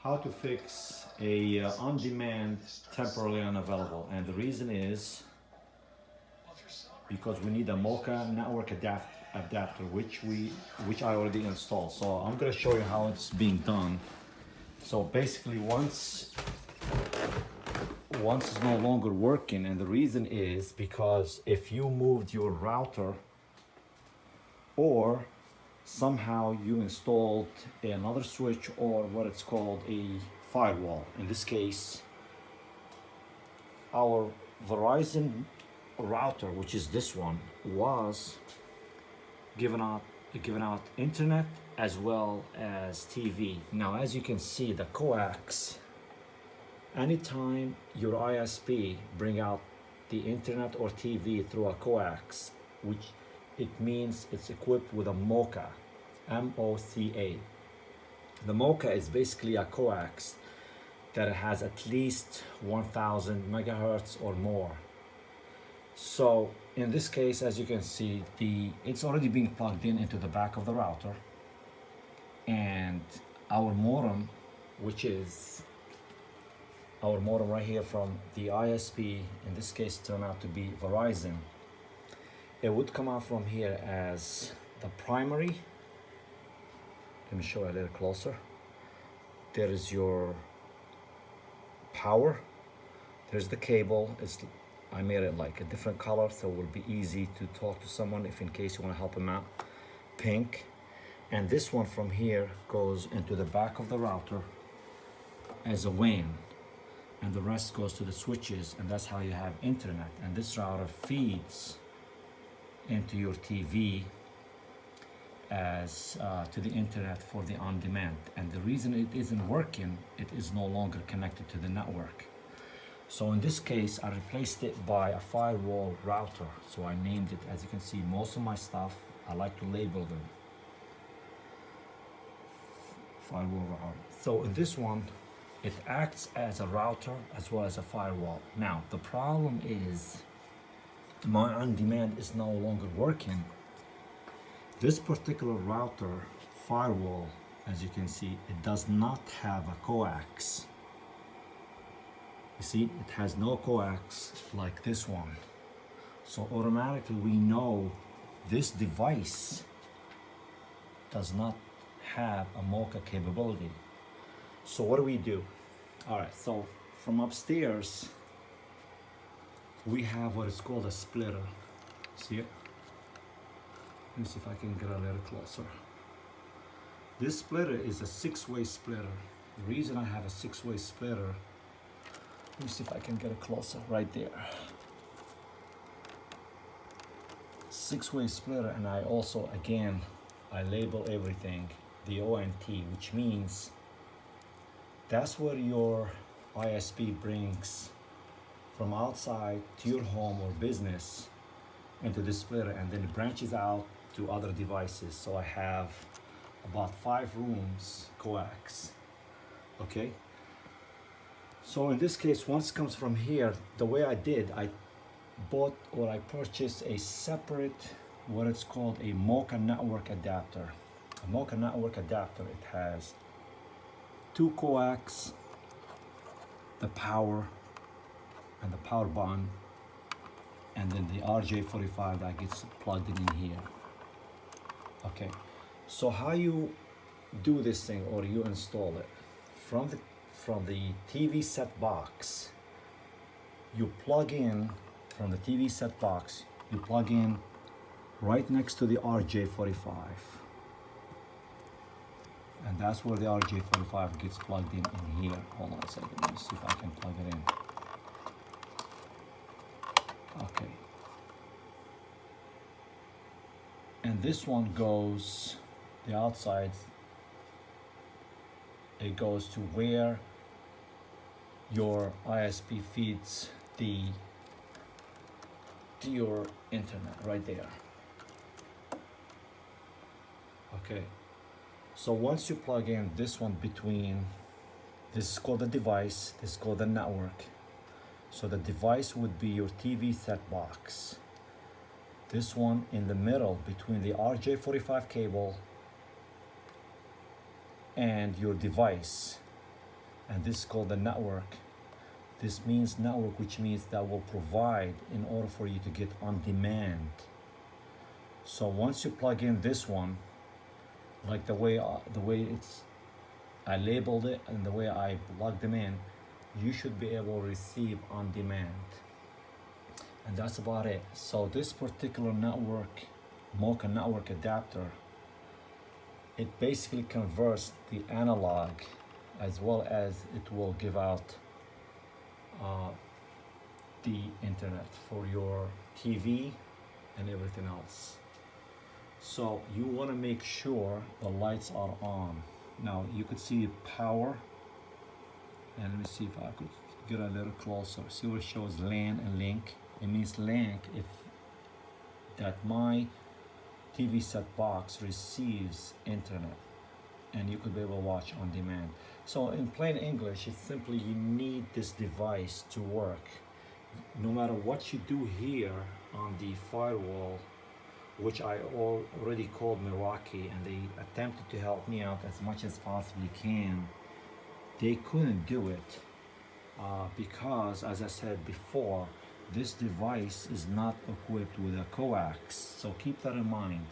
how to fix a on-demand temporarily unavailable, and the reason is because we need a MoCA network adapter which I already installed. So I'm gonna show you how it's being done. So basically once it's no longer working, and the reason is because if you moved your router or somehow you installed another switch or what it's called a firewall. In this case, our Verizon router, which is this one, was given out internet as well as TV. Now, as you can see, the coax, anytime your ISP bring out the internet or TV through a coax, which it means it's equipped with a MoCA, M-O-C-A. The MoCA is basically a coax that has at least 1000 megahertz or more. So in this case, as you can see, it's already being plugged into the back of the router, and our modem, which is our modem right here from the ISP, in this case turned out to be Verizon. It would come out from here as the primary. Let me show you a little closer. There is your power. There's the cable. I made it like a different color so it will be easy to talk to someone if in case you want to help them out. Pink. And this one from here goes into the back of the router as a WAN, and the rest goes to the switches, and that's how you have internet. And this router feeds into your TV as to the internet for the on-demand. And the reason it isn't working, it is no longer connected to the network. So in this case, I replaced it by a firewall router. So I named it, as you can see, most of my stuff, I like to label them. Firewall router. So in this one, it acts as a router as well as a firewall. Now, the problem is my on-demand is no longer working. This particular router firewall, as you can see, it does not have a coax. You see, it has no coax like this one. So automatically we know this device does not have a MoCA capability. So what do? All right, so from upstairs, we have what is called a splitter. See it? Let me see if I can get a little closer. This splitter is a 6-way splitter. The reason I have a 6-way splitter, let me see if I can get it closer, right there. 6-way splitter, and I also, again, I label everything, the ONT, which means that's where your ISP brings from outside to your home or business into the splitter, and then it branches out to other devices. So I have about 5 rooms coax. Okay. So in this case, once it comes from here, the way I did, I purchased a separate, what it's called a MoCA network adapter. A MoCA network adapter, it has 2 coax, the power, and the power button, and then the RJ45 that gets plugged in here. Okay, so how you do this thing, or you install it from the TV set box, you plug in from the TV set box, you plug in right next to the RJ45, and that's where the RJ45 gets plugged in here. Hold on a second, let me see if I can plug it in. Okay, and this one goes, the outside, it goes to where your ISP feeds to your internet, right there. Okay, so once you plug in this one between, this is called the device, this is called the network. So the device would be your TV set box. This one in the middle between the RJ45 cable and your device and this is called the network. This means network, which means that will provide in order for you to get on demand. So once you plug in this one, like the way I labeled it and the way I plugged them in, you should be able to receive on demand. And that's about it. So this particular network, MoCA network adapter, it basically converts the analog as well as it will give out the internet for your TV and everything else. So you want to make sure the lights are on. Now you could see power, and let me see if I could get a little closer. See where it shows LAN and link? It means link if that my TV set box receives internet, and you could be able to watch on demand. So in plain English, it's simply you need this device to work. No matter what you do here on the firewall, which I already called MoCA, and they attempted to help me out as much as possibly can, they couldn't do it because, as I said before, this device is not equipped with a coax. So keep that in mind.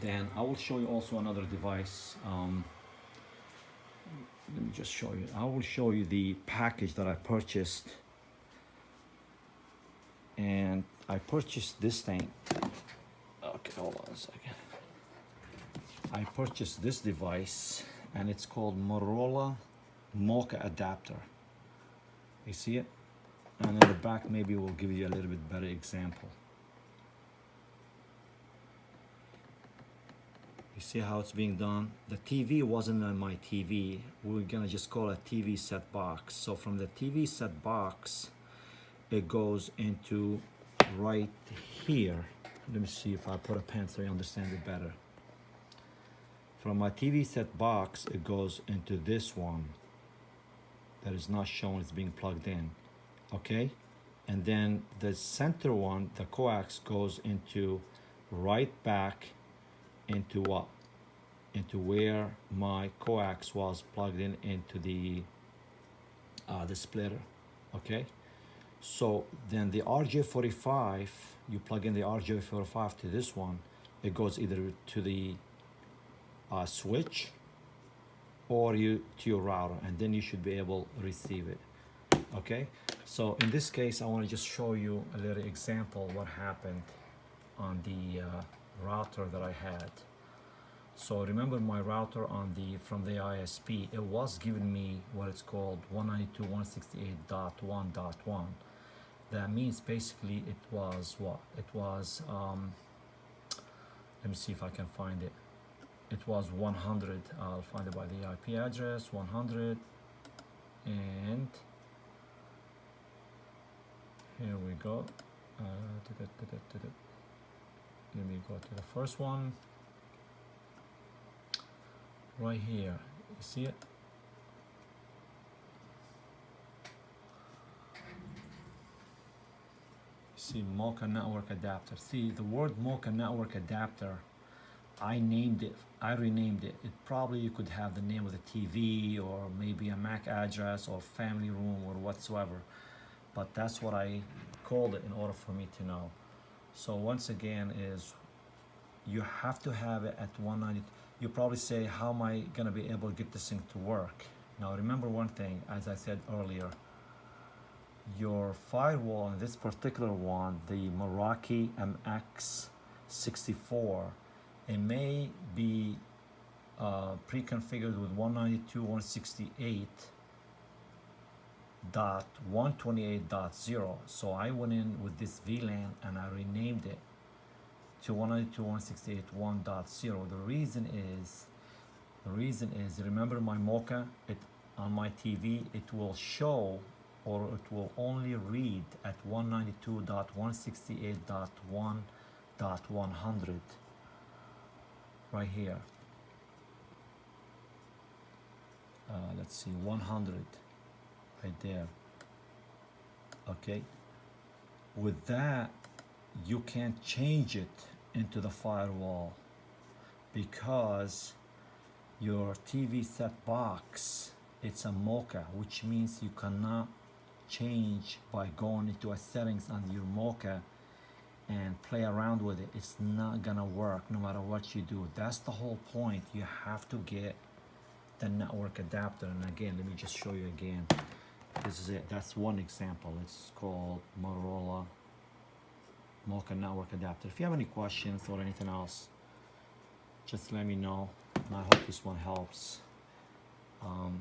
Then I will show you also another device. Let me just show you. I will show you the package that I purchased. And I purchased this thing. Okay, hold on a second. I purchased this device, and it's called Motorola MoCA adapter. You see it? And in the back, maybe we'll give you a little bit better example. You see how it's being done? The TV wasn't on my TV. We're gonna just call it a TV set box. So from the TV set box, it goes into right here. Let me see if I put a pen so you understand it better. From my TV set box, it goes into this one that is not shown, it's being plugged in. Okay? And then the center one, the coax, goes into right back into what? Into where my coax was plugged in into the splitter. Okay? So then the RJ45, you plug in the RJ45 to this one, it goes either to the switch or to your router, and then you should be able to receive it. Okay, so in this case I want to just show you a little example what happened on the router that I had. So remember my router from the ISP, it was giving me what it's called 192.168.1.1. That means basically it was what? It was, let me see if I can find it. It was 100, I'll find it by the IP address, 100, and here we go. Let me go to the first one. Right here, you see it? See, MoCA network adapter. See, the word MoCA network adapter, I renamed it. It probably you could have the name of the TV or maybe a MAC address or family room or whatsoever, but that's what I called it in order for me to know. So once again is you have to have it at 190. You probably say, how am I gonna be able to get this thing to work? Now remember one thing, as I said earlier, your firewall in this particular one, the Meraki MX64, it may be pre-configured with 192.168.128.0. So I went in with this VLAN and I renamed it to 192.168.1.0. The reason is, remember my MoCA, on my TV, it will show, or it will only read at 192.168.1.100 right here. Let's see, 100 right there. Okay, with that you can't change it into the firewall because your TV set box it's a MoCA, which means you cannot change by going into a settings on your MoCA and play around with it. It's not gonna work no matter what you do. That's the whole point. You have to get the network adapter. And again, let me just show you again. This is it. That's one example. It's called Motorola MoCA network adapter. If you have any questions or anything else, just let me know. And I hope this one helps.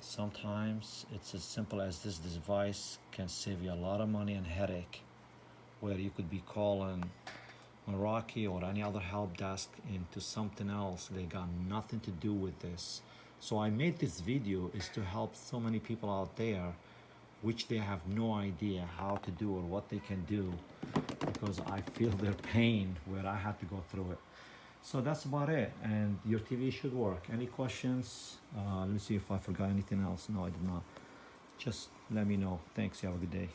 Sometimes it's as simple as this device can save you a lot of money and headache, where you could be calling Meraki or any other help desk into something else. They got nothing to do with this. So I made this video is to help so many people out there which they have no idea how to do or what they can do, because I feel their pain where I had to go through it. So that's about it, and your TV should work. Any questions? Let me see if I forgot anything else. No, I did not. Just let me know. Thanks. You have a good day.